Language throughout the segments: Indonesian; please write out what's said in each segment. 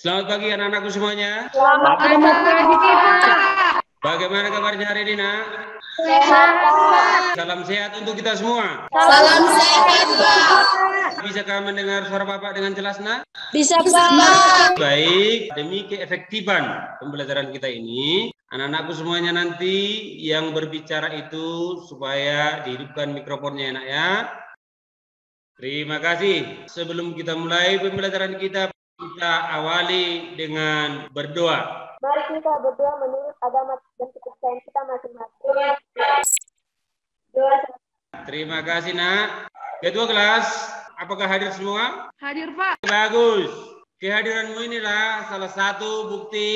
Selamat pagi anak-anakku semuanya. Selamat pagi, Pak. Bagaimana kabarnya hari ini, Nak? Sehat, Pak. Salam sehat untuk kita semua. Salam sehat, Pak. Bisakah mendengar suara Bapak dengan jelas, Nak? Bisa, Pak. Baik, demi keefektifan pembelajaran kita ini, anak-anakku semuanya nanti yang berbicara itu supaya dihidupkan mikrofonnya, Nak ya. Terima kasih. Sebelum kita mulai pembelajaran kita awali dengan berdoa. Mari kita berdoa menurut agama dan kepercayaan kita masing-masing. Doa. Terima kasih, Nak. Ketua kelas, apakah hadir semua? Hadir, Pak. Bagus. Kehadiranmu inilah salah satu bukti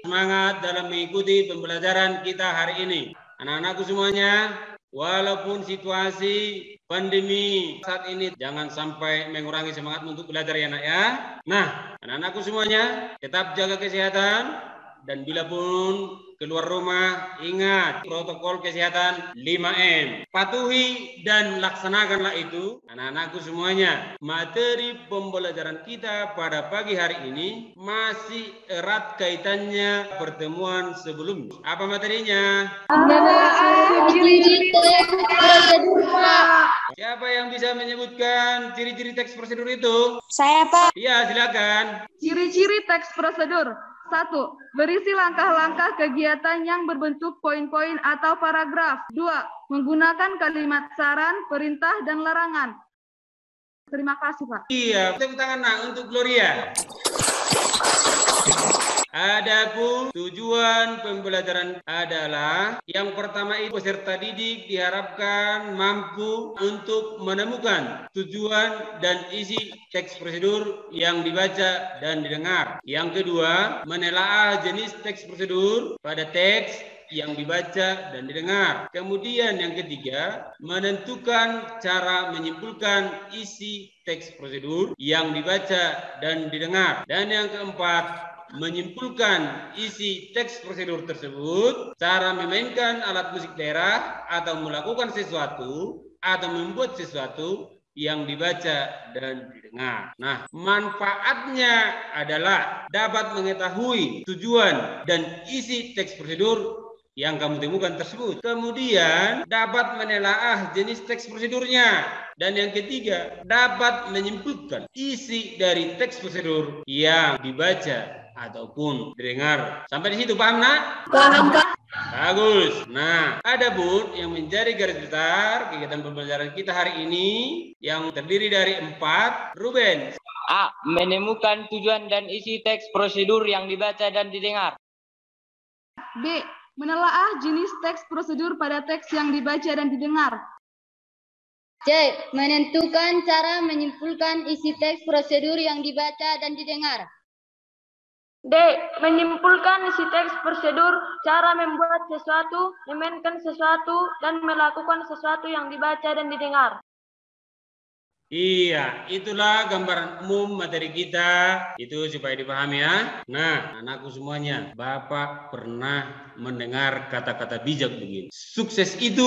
semangat dalam mengikuti pembelajaran kita hari ini. Anak-anakku semuanya, walaupun situasi pandemi saat ini jangan sampai mengurangi semangat untuk belajar ya, Nak ya. Nah, anak-anakku semuanya, tetap jaga kesehatan. Dan bila pun keluar rumah, ingat protokol kesehatan 5M. Patuhi dan laksanakanlah itu. Anak-anakku semuanya, materi pembelajaran kita pada pagi hari ini masih erat kaitannya pertemuan sebelumnya. Apa materinya? Ciri-ciri teks prosedur, Pak. Siapa yang bisa menyebutkan ciri-ciri teks prosedur itu? Saya, Pak. Iya, silakan. Ciri-ciri teks prosedur. 1. Berisi langkah-langkah kegiatan yang berbentuk poin-poin atau paragraf. 2. Menggunakan kalimat saran, perintah, dan larangan. Terima kasih, Pak. Iya, tepuk tangan Nak untuk Gloria. Adapun tujuan pembelajaran adalah yang pertama itu peserta didik diharapkan mampu untuk menemukan tujuan dan isi teks prosedur yang dibaca dan didengar. Yang kedua, menelaah jenis teks prosedur pada teks yang dibaca dan didengar. Kemudian yang ketiga, menentukan cara menyimpulkan isi teks prosedur yang dibaca dan didengar. Dan yang keempat, menyimpulkan isi teks prosedur tersebut, cara memainkan alat musik daerah atau melakukan sesuatu atau membuat sesuatu yang dibaca dan didengar. Nah, manfaatnya adalah dapat mengetahui tujuan dan isi teks prosedur yang kamu temukan tersebut. Kemudian dapat menelaah jenis teks prosedurnya. Dan yang ketiga, dapat menyimpulkan isi dari teks prosedur yang dibaca ataupun didengar. Sampai di situ paham, Nak? Paham, Pak. Bagus. Nah, ada bun yang menjadi garis besar kegiatan pembelajaran kita hari ini yang terdiri dari 4. Ruben. A. Menemukan tujuan dan isi teks prosedur yang dibaca dan didengar. B. Menelaah jenis teks prosedur pada teks yang dibaca dan didengar. C. Menentukan cara menyimpulkan isi teks prosedur yang dibaca dan didengar. D. Menyimpulkan isi teks prosedur, cara membuat sesuatu, memainkan sesuatu, dan melakukan sesuatu yang dibaca dan didengar. Iya, itulah gambaran umum materi kita. Itu supaya dipahami ya. Nah, anakku semuanya, Bapak pernah mendengar kata-kata bijak begini. Sukses itu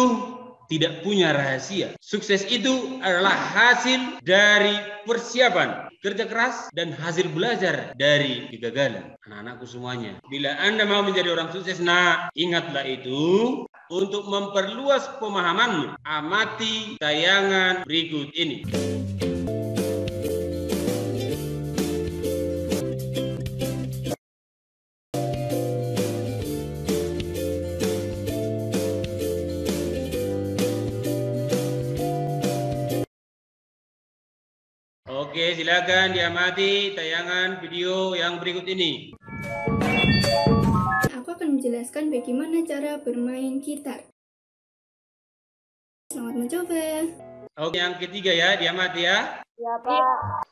tidak punya rahasia. Sukses itu adalah hasil dari persiapan, kerja keras, dan hasil belajar dari kegagalan. Anak-anakku semuanya, bila Anda mau menjadi orang sukses, nah, ingatlah itu. Untuk memperluas pemahamanmu, amati tayangan berikut ini. Oke, silakan diamati tayangan video yang berikut ini. Aku akan menjelaskan bagaimana cara bermain gitar. Selamat mencoba. Oke, yang ketiga ya, diamati ya. Ya, Pak.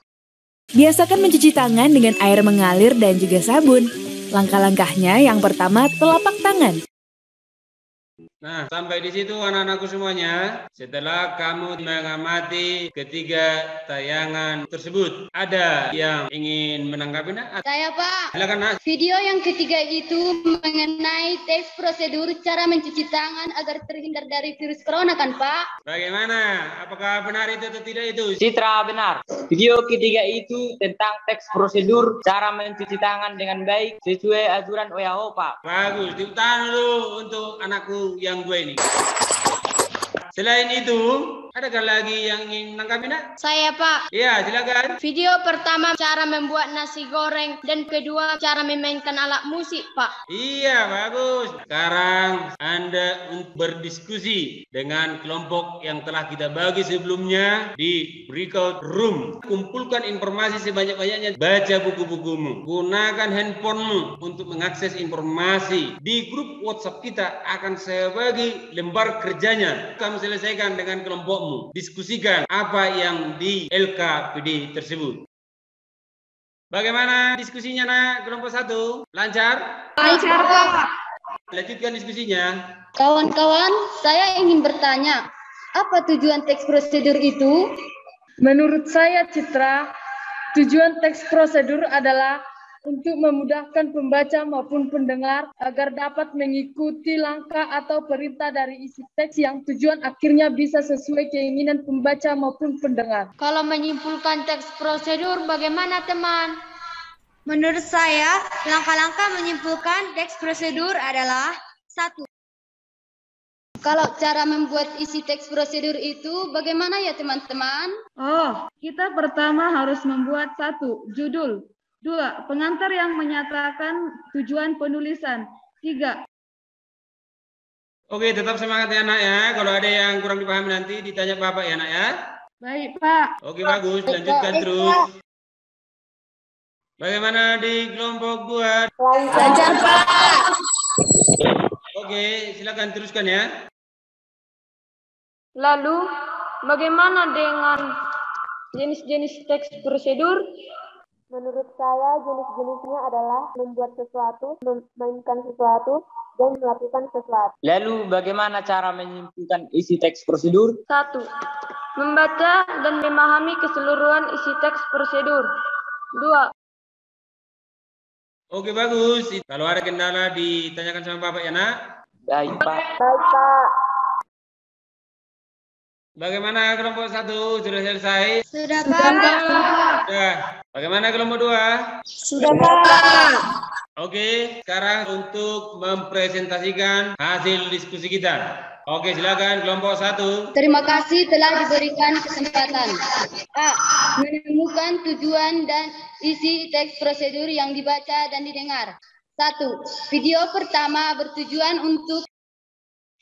Biasakan mencuci tangan dengan air mengalir dan juga sabun. Langkah-langkahnya yang pertama, telapak tangan. Nah, sampai di situ anak-anakku semuanya. Setelah kamu mengamati ketiga tayangan tersebut, ada yang ingin menanggapinya? Saya, Pak. Silakan, Nak. Video yang ketiga itu mengenai teks prosedur cara mencuci tangan agar terhindar dari virus corona kan, Pak? Bagaimana? Apakah benar itu atau tidak itu? Citra, benar. Video ketiga itu tentang teks prosedur cara mencuci tangan dengan baik sesuai aturan WHO, Pak. Bagus, tepuk tangan dulu untuk anakku yang dua ini. Selain itu, adakah lagi yang ingin menanggapi, Nak? Saya, Pak. Iya, silakan. Video pertama cara membuat nasi goreng dan kedua cara memainkan alat musik, Pak. Iya, bagus. Sekarang Anda berdiskusi dengan kelompok yang telah kita bagi sebelumnya di breakout room. Kumpulkan informasi sebanyak-banyaknya. Baca buku-bukumu. Gunakan handphonemu untuk mengakses informasi. Di grup WhatsApp kita akan saya bagi lembar kerjanya. Kamu selesaikan dengan kelompokmu. Diskusikan apa yang di LKPD tersebut. Bagaimana diskusinya, Nak? Kelompok 1? Lancar? Lancar, Pak. Lanjutkan diskusinya. Kawan-kawan, saya ingin bertanya, apa tujuan teks prosedur itu? Menurut saya, Citra, tujuan teks prosedur adalah untuk memudahkan pembaca maupun pendengar agar dapat mengikuti langkah atau perintah dari isi teks yang tujuan akhirnya bisa sesuai keinginan pembaca maupun pendengar. Kalau menyimpulkan teks prosedur, bagaimana, teman? Menurut saya, langkah-langkah menyimpulkan teks prosedur adalah 1. Kalau cara membuat isi teks prosedur itu bagaimana ya, teman-teman? Oh, kita pertama harus membuat 1. Judul. 2. Pengantar yang menyatakan tujuan penulisan. 3. Oke, tetap semangat ya, Nak ya. Kalau ada yang kurang dipahami nanti ditanya Bapak ya, Nak ya. Baik, Pak. Oke, bagus. Lanjutkan terus. Bagaimana di kelompok 2? Lancar, Pak. Oke, silakan teruskan ya. Lalu, bagaimana dengan jenis-jenis teks prosedur? Menurut saya, jenis-jenisnya adalah membuat sesuatu, memainkan sesuatu, dan melakukan sesuatu. Lalu bagaimana cara menyimpulkan isi teks prosedur? 1. Membaca dan memahami keseluruhan isi teks prosedur. 2. Oke, bagus. Kalau ada kendala ditanyakan sama Bapak ya, Nak. Baik, Pak. Baik, Pak. Bagaimana kelompok 1? Sudah selesai? Sudah, Pak. Sudah. Bagaimana kelompok 2? Sudah, Pak. Oke, sekarang untuk mempresentasikan hasil diskusi kita. Oke, silakan kelompok 1. Terima kasih telah diberikan kesempatan. A. Menemukan tujuan dan isi teks prosedur yang dibaca dan didengar. 1. Video pertama bertujuan untuk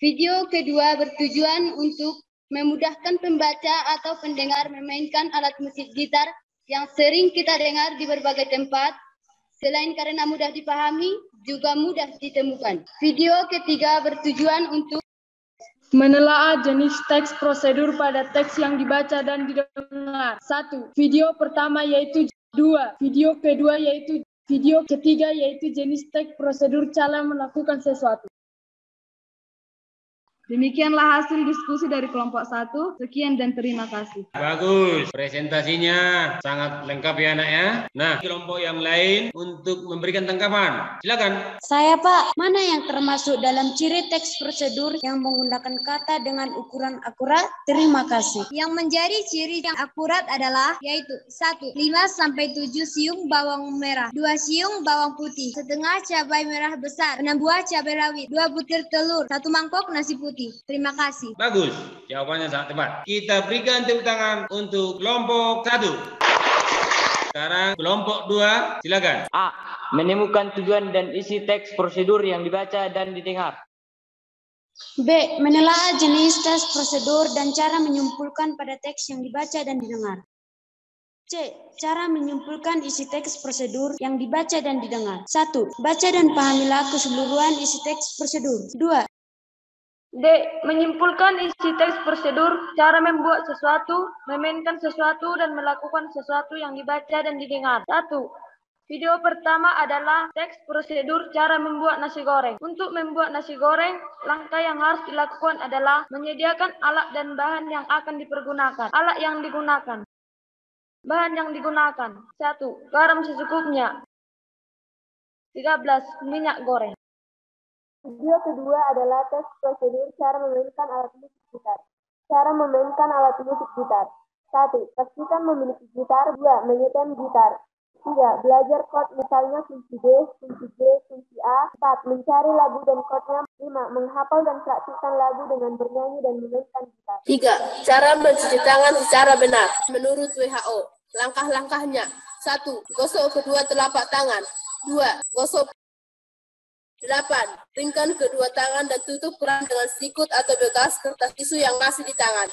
Video kedua bertujuan untuk memudahkan pembaca atau pendengar memainkan alat musik gitar yang sering kita dengar di berbagai tempat. Selain karena mudah dipahami, juga mudah ditemukan. Video ketiga bertujuan untuk menelaah jenis teks prosedur pada teks yang dibaca dan didengar. 1. Video pertama yaitu 2. Video kedua yaitu video ketiga yaitu jenis teks prosedur cara melakukan sesuatu. Demikianlah hasil diskusi dari kelompok 1. Sekian dan terima kasih. Bagus, presentasinya sangat lengkap ya, Nak ya. Nah, kelompok yang lain untuk memberikan tanggapan. Silakan. Saya, Pak, mana yang termasuk dalam ciri teks prosedur yang menggunakan kata dengan ukuran akurat? Terima kasih. Yang menjadi ciri yang akurat adalah yaitu 1. 5-7 siung bawang merah, 2 siung bawang putih, setengah cabai merah besar, 6 buah cabai rawit, 2 butir telur, 1 mangkok nasi putih. Terima kasih. Bagus, jawabannya sangat tepat. Kita berikan tepuk tangan untuk kelompok 1. Sekarang kelompok 2, silakan. A. Menemukan tujuan dan isi teks prosedur yang dibaca dan didengar. B. Menelaah jenis teks prosedur dan cara menyimpulkan pada teks yang dibaca dan didengar. C. Cara menyimpulkan isi teks prosedur yang dibaca dan didengar. 1. Baca dan pahamilah keseluruhan isi teks prosedur. 2. D. Menyimpulkan isi teks prosedur, cara membuat sesuatu, memainkan sesuatu, dan melakukan sesuatu yang dibaca dan didengar. 1. Video pertama adalah teks prosedur cara membuat nasi goreng. Untuk membuat nasi goreng, langkah yang harus dilakukan adalah menyediakan alat dan bahan yang akan dipergunakan. Alat yang digunakan. Bahan yang digunakan. 1. Garam secukupnya. 13. Minyak goreng. Video kedua adalah teks prosedur cara memainkan alat musik gitar. Cara memainkan alat musik gitar. 1. Pastikan memiliki gitar. 2. Menyetem gitar. 3. Belajar chord misalnya kunci D, kunci G, kunci A. 4. Mencari lagu dan chordnya. 5. Menghafal dan praktikkan lagu dengan bernyanyi dan memainkan gitar. 3. Cara mencuci tangan secara benar. Menurut WHO, langkah-langkahnya. 1. Gosok kedua telapak tangan. 2. Gosok. 8. Keringkan kedua tangan dan tutup keran dengan sikut atau bekas kertas tisu yang masih di tangan.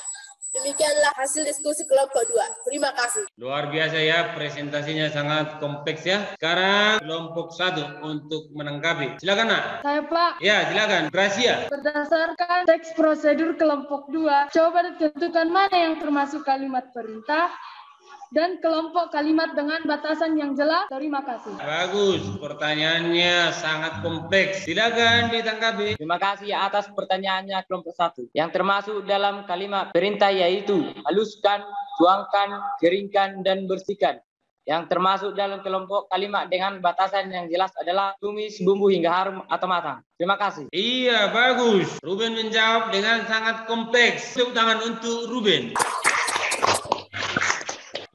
Demikianlah hasil diskusi kelompok 2. Terima kasih. Luar biasa ya, presentasinya sangat kompleks ya. Sekarang kelompok 1 untuk menanggapi. Silakan Nak. Saya Pak. Ya, silakan. Gracia. Berdasarkan teks prosedur kelompok 2, coba ditentukan mana yang termasuk kalimat perintah dan kelompok kalimat dengan batasan yang jelas. Terima kasih. Bagus, pertanyaannya sangat kompleks. Silakan ditanggapi. Terima kasih atas pertanyaannya kelompok 1. Yang termasuk dalam kalimat perintah yaitu haluskan, tuangkan, keringkan, dan bersihkan. Yang termasuk dalam kelompok kalimat dengan batasan yang jelas adalah tumis bumbu hingga harum atau matang. Terima kasih. Iya, bagus. Ruben menjawab dengan sangat kompleks. Tepuk tangan untuk Ruben.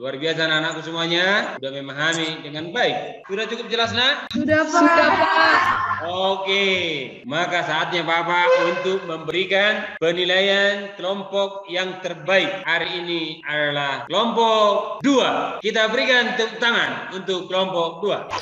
Luar biasa anak-anakku semuanya, sudah memahami dengan baik. Sudah cukup jelas, Nak? Sudah, Pak. Sudah, Pak. Oke, maka saatnya Bapak untuk memberikan penilaian kelompok yang terbaik. Hari ini adalah kelompok 2. Kita berikan tepuk tangan untuk kelompok 2.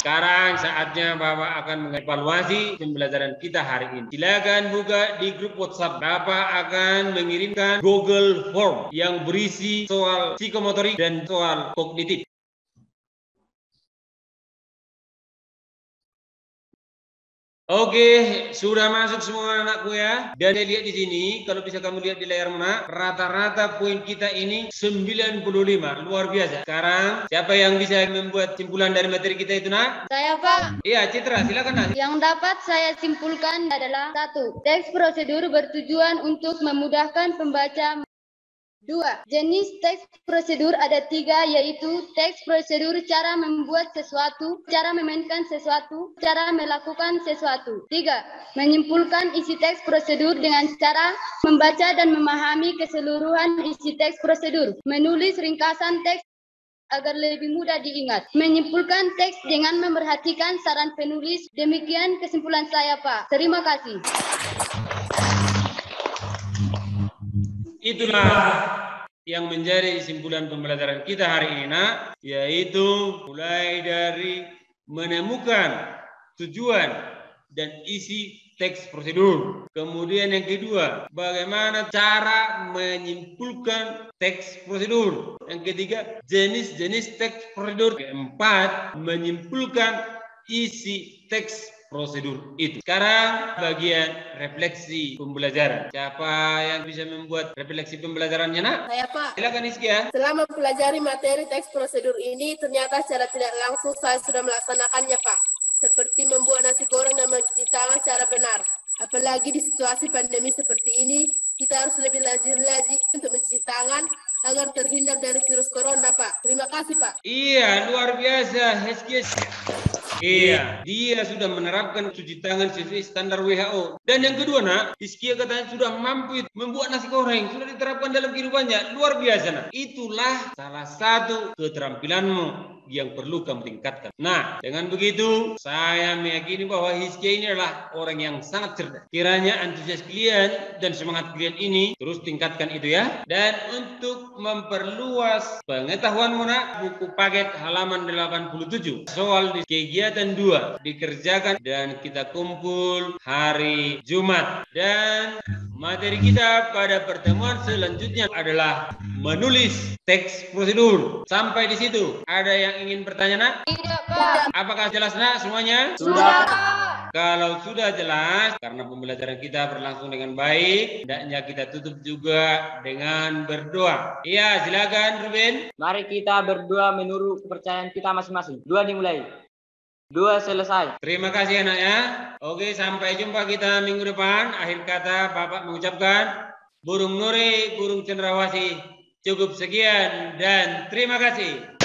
Sekarang saatnya Bapak akan mengevaluasi pembelajaran kita hari ini. Silakan buka di grup WhatsApp. Bapak akan mengirimkan Google Form yang berisi soal psikomotorik dan soal kognitif. Oke, sudah masuk semua anakku ya. Dan lihat di sini, kalau bisa kamu lihat di layar mana, rata-rata poin kita ini 95. Luar biasa. Sekarang, siapa yang bisa membuat simpulan dari materi kita itu, Nak? Saya, Pak. Iya, Citra, silakan, Nak. Yang dapat saya simpulkan adalah 1. Teks prosedur bertujuan untuk memudahkan pembaca. 2. Jenis teks prosedur ada 3, yaitu teks prosedur cara membuat sesuatu, cara memainkan sesuatu, cara melakukan sesuatu. 3. Menyimpulkan isi teks prosedur dengan cara membaca dan memahami keseluruhan isi teks prosedur. Menulis ringkasan teks agar lebih mudah diingat. Menyimpulkan teks dengan memerhatikan saran penulis. Demikian kesimpulan saya, Pak. Terima kasih. Itulah yang menjadi kesimpulan pembelajaran kita hari ini, Nak, yaitu mulai dari menemukan tujuan dan isi teks prosedur. Kemudian yang kedua, bagaimana cara menyimpulkan teks prosedur. Yang ketiga, jenis-jenis teks prosedur. Keempat, menyimpulkan isi teks prosedur itu. Sekarang bagian refleksi pembelajaran. Siapa yang bisa membuat refleksi pembelajarannya, Nak? Saya, Pak. Silakan Iskia. Selama mempelajari materi teks prosedur ini, ternyata secara tidak langsung saya sudah melaksanakannya, Pak. Seperti membuat nasi goreng dan mencuci tangan secara benar. Apalagi di situasi pandemi seperti ini, kita harus lebih rajin-rajin untuk mencuci tangan agar terhindar dari virus corona, Pak. Terima kasih, Pak. Iya, luar biasa, Iskia. Iya, dia sudah menerapkan cuci tangan sesuai standar WHO. Dan yang kedua, Nak, Iskia katanya sudah mampu membuat nasi goreng, sudah diterapkan dalam kehidupannya. Luar biasa, Nak. Itulah salah satu keterampilanmu yang perlu kamu tingkatkan. Nah, dengan begitu, saya meyakini bahwa Iskia ini adalah orang yang sangat cerdas. Kiranya antusias kalian dan semangat kalian ini terus tingkatkan itu ya. Dan untuk memperluas pengetahuanmu, Nak, buku paket halaman 87. Soal di kegiatan 2 dikerjakan dan kita kumpul hari Jumat. Dan materi kita pada pertemuan selanjutnya adalah menulis teks prosedur. Sampai di situ. Ada yang ingin bertanya, Nak? Tidak, Pak. Apakah jelas, Nak, semuanya? Sudah, Pak. Kalau sudah jelas, karena pembelajaran kita berlangsung dengan baik, hendaknya kita tutup juga dengan berdoa. Iya, silakan Ruben. Mari kita berdoa menurut kepercayaan kita masing-masing. 2 dimulai. 2 selesai. Terima kasih anaknya. Oke, sampai jumpa kita minggu depan. Akhir kata Bapak mengucapkan burung nuri, burung cenderawasih. Cukup sekian dan terima kasih.